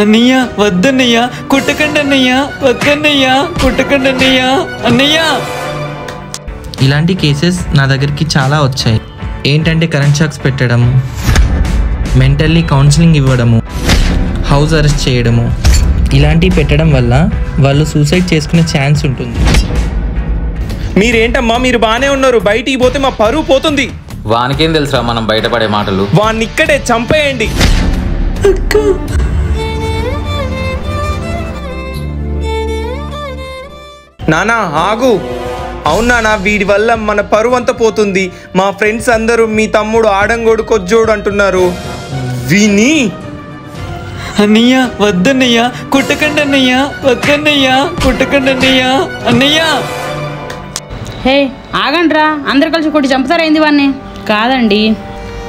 అన్నయ్య వద్దన్నయ్య, కుట్టకండి అన్నయ్య, వద్దన్నయ్య, కుట్టకండి అన్నయ్య, అన్నయ్య. ఇలాంటి కేసెస్ నా దగ్గరికి చాలా వచ్చాయి. ఏంటంటే కరెంట్ షాక్స్ పెట్టడము, మెంటల్లీ కౌన్సిలింగ్ ఇవ్వడము, హౌస్ అరెస్ట్ చేయడము, ఇలాంటివి పెట్టడం వల్ల వాళ్ళు సూసైడ్ చేసుకునే ఛాన్స్ ఉంటుంది. మీరేంటమ్మా, మీరు బాగానే ఉన్నారు, బయటికి పోతే మా పరువు పోతుంది. వానికేం తెలుసురా మనం బయటపడే మాటలు. వాన్ని ఇక్కడే చంపేయండి. నానా ఆగు. అవునా, వీడి వల్ల మన పరువు అంతా పోతుంది. మా ఫ్రెండ్స్ అందరూ మీ తమ్ముడు ఆడంగోడు కొజ్జోడు అంటున్నారు. వీని అన్నయ్య వద్దన్నయ్య, కుట్టకండి అన్నయ్య, వద్దన్నయ్య, కుట్టకండి అన్నయ్య, అన్నయ్య. హే ఆగండ్రా, అందరు కలిసి కొట్టి చంపుతారైంది వాడిని. కాదండి,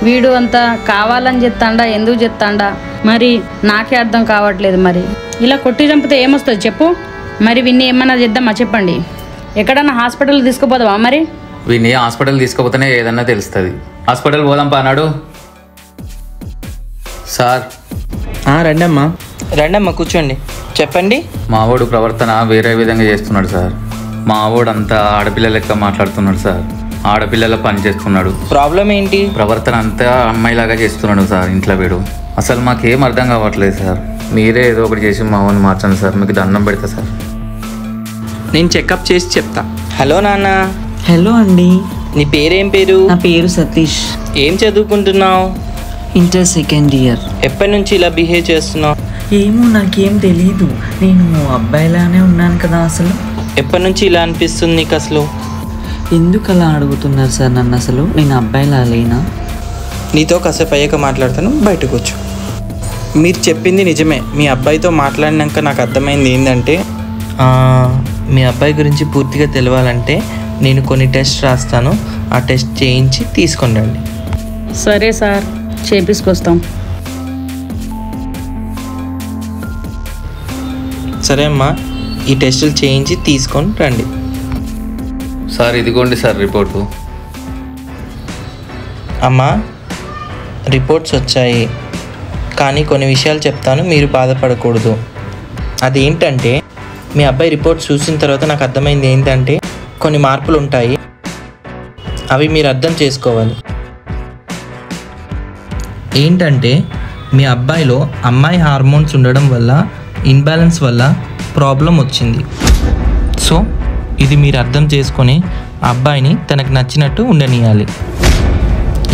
వీడు అంతా కావాలని చెప్తాండా, ఎందుకు చెప్తాండా మరి నాకే అర్థం కావట్లేదు. మరి ఇలా కొట్టి చంపితే ఏమొస్తుంది చెప్పు? మరి విన్ని ఏమన్నా చేద్దామా చెప్పండి? ఎక్కడన్నా హాస్పిటల్ తీసుకుపోదామా? మరి వీడిని హాస్పిటల్ తీసుకుపోతేనే ఏదన్నా తెలుస్తుంది. హాస్పిటల్ పోదాంపా అన్నాడు సార్. రండమ్మా కూర్చోండి, చెప్పండి. మావోడు ప్రవర్తన వేరే విధంగా చేస్తున్నాడు సార్. మావోడు అంతా ఆడపిల్ల లెక్క మాట్లాడుతున్నాడు సార్. ఆడపిల్లల పని చేస్తున్నాడు. ప్రాబ్లం ఏంటి? ప్రవర్తన అంతా అమ్మాయిలాగా చేస్తున్నాడు సార్ ఇంట్లో వీడు. అసలు మాకేం అర్థం కావట్లేదు సార్. మీరే ఏదో ఒకటి చేసి మావోని మార్చండి సార్, మీకు దండం పెడతా సార్. నేను చెకప్ చేసి చెప్తా. హలో నాన్న. హలో అండి. నీ పేరేం పేరు? నా పేరు సతీష్. ఏం చదువుకుంటున్నావు? Inter second year. ఎప్పటి నుంచి ఇలా బిహేవ్ చేస్తున్నావు? ఏమో నాకేం తెలీదు, నేను అబ్బాయిలానే ఉన్నాను కదా. అసలు ఎప్పటి నుంచి ఇలా అనిపిస్తుంది నీకు? అసలు ఎందుకు అలా అడుగుతున్నారు సార్ నన్ను? అసలు నేను అబ్బాయిలా లేనా? నీతో కాసేపు అయ్యాక మాట్లాడతాను, బయటకు వచ్చు. మీరు చెప్పింది నిజమే. మీ అబ్బాయితో మాట్లాడినాక నాకు అర్థమైంది ఏంటంటే, మీ అబ్బాయి గురించి పూర్తిగా తెలవాలంటే నేను కొన్ని టెస్ట్ రాస్తాను, ఆ టెస్ట్ చేయించి తీసుకొని రండి. సరే సార్, చేపించుకొస్తాం. సరే అమ్మా, ఈ టెస్టులు చేయించి తీసుకొని రండి. సార్ ఇదిగోండి సార్ రిపోర్టు. అమ్మా రిపోర్ట్స్ వచ్చాయి, కానీ కొన్ని విషయాలు చెప్తాను, మీరు బాధపడకూడదు. అదేంటంటే, మీ అబ్బాయి రిపోర్ట్స్ చూసిన తర్వాత నాకు అర్థమైంది ఏంటంటే కొన్ని మార్పులు ఉంటాయి, అవి మీరు అర్థం చేసుకోవాలి. ఏంటంటే మీ అబ్బాయిలో అమ్మాయి హార్మోన్స్ ఉండడం వల్ల, ఇన్బ్యాలెన్స్ వల్ల ప్రాబ్లం వచ్చింది. సో ఇది మీరు అర్థం చేసుకొని అబ్బాయిని తనకు నచ్చినట్టు ఉండనియాలి.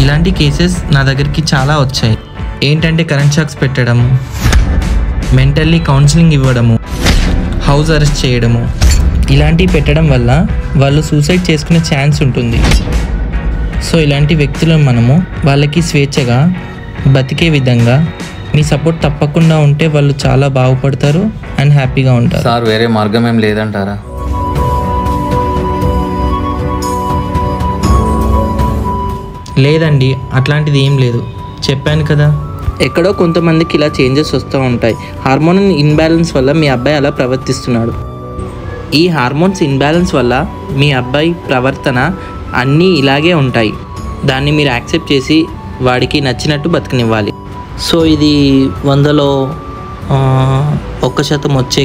ఇలాంటి కేసెస్ నా దగ్గరికి చాలా వచ్చాయి. ఏంటంటే కరెంట్ షాక్స్ పెట్టడము, మెంటల్లీ కౌన్సిలింగ్ ఇవ్వడము, హౌస్ అరెస్ట్ చేయడము, ఇలాంటివి పెట్టడం వల్ల వాళ్ళు సూసైడ్ చేసుకునే ఛాన్స్ ఉంటుంది. సో ఇలాంటి వ్యక్తులను మనము వాళ్ళకి స్వేచ్ఛగా బతికే విధంగా మీ సపోర్ట్ తప్పకుండా ఉంటే వాళ్ళు చాలా బాగుపడతారు అండ్ హ్యాపీగా ఉంటారు. సార్ వేరే మార్గం ఏం లేదంటారా? లేదండి, అట్లాంటిది ఏం లేదు, చెప్పాను కదా. ఎక్కడో కొంతమందికి ఇలా చేంజెస్ వస్తూ ఉంటాయి. హార్మోన్ ఇన్బ్యాలెన్స్ వల్ల మీ అబ్బాయి అలా ప్రవర్తిస్తున్నాడు. ఈ హార్మోన్స్ ఇన్బ్యాలెన్స్ వల్ల మీ అబ్బాయి ప్రవర్తన అన్నీ ఇలాగే ఉంటాయి. దాన్ని మీరు యాక్సెప్ట్ చేసి వాడికి నచ్చినట్టు బతకనివ్వాలి. సో ఇది 100లో 1% వచ్చే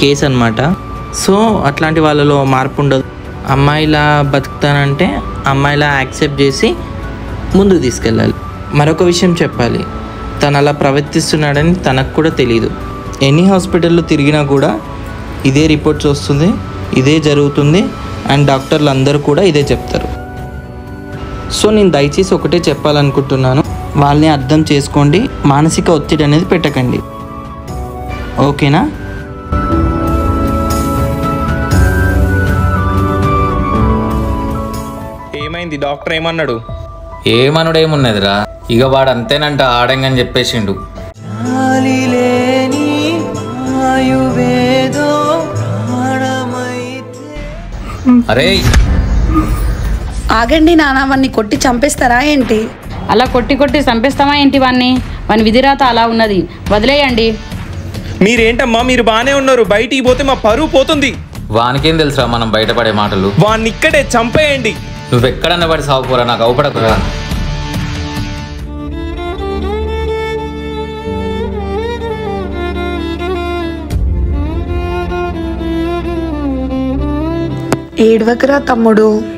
కేసు అన్నమాట. సో అట్లాంటి వాళ్ళలో మార్పు ఉండదు. అమ్మాయిలా బతుకుతానంటే అమ్మాయిలా యాక్సెప్ట్ చేసి ముందుకు తీసుకెళ్ళాలి. మరొక విషయం చెప్పాలి, తను అలా ప్రవర్తిస్తున్నాడని తనకు కూడా తెలీదు. ఎన్ని హాస్పిటల్లో తిరిగినా కూడా ఇదే రిపోర్ట్స్ వస్తుంది, ఇదే జరుగుతుంది అండ్ డాక్టర్లు అందరూ కూడా ఇదే చెప్తారు. సో నేను దయచేసి ఒకటే చెప్పాలనుకుంటున్నాను, వాళ్ళని అర్థం చేసుకోండి, మానసిక ఒత్తిడి అనేది పెట్టకండి. ఓకేనా? ఏమైంది? డాక్టర్ ఏమన్నాడు? ఏమనుడేమున్నదిరా, ఇక వాడు అంతేనంట ఆడంగని చెప్పేసిండు. అరే ఆగండి నాన్న, వాన్ని కొట్టి చంపేస్తారా ఏంటి? అలా కొట్టి కొట్టి చంపేస్తామా ఏంటి వాడిని? వాని విధిరాత అలా ఉన్నది, వదిలేయండి. మీరేంటమ్మా, మీరు బాగానే ఉన్నారు, బయటికి పోతే మా పరువు పోతుంది. వానికేం తెలుసురా మనం బయటపడే మాటలు. వాన్ని ఇక్కడే చంపేయండి. నువ్వెక్కడన్నా పడి సాగుపోరా, నాకు అవపడకురా. ఏడవకరా తమ్ముడు.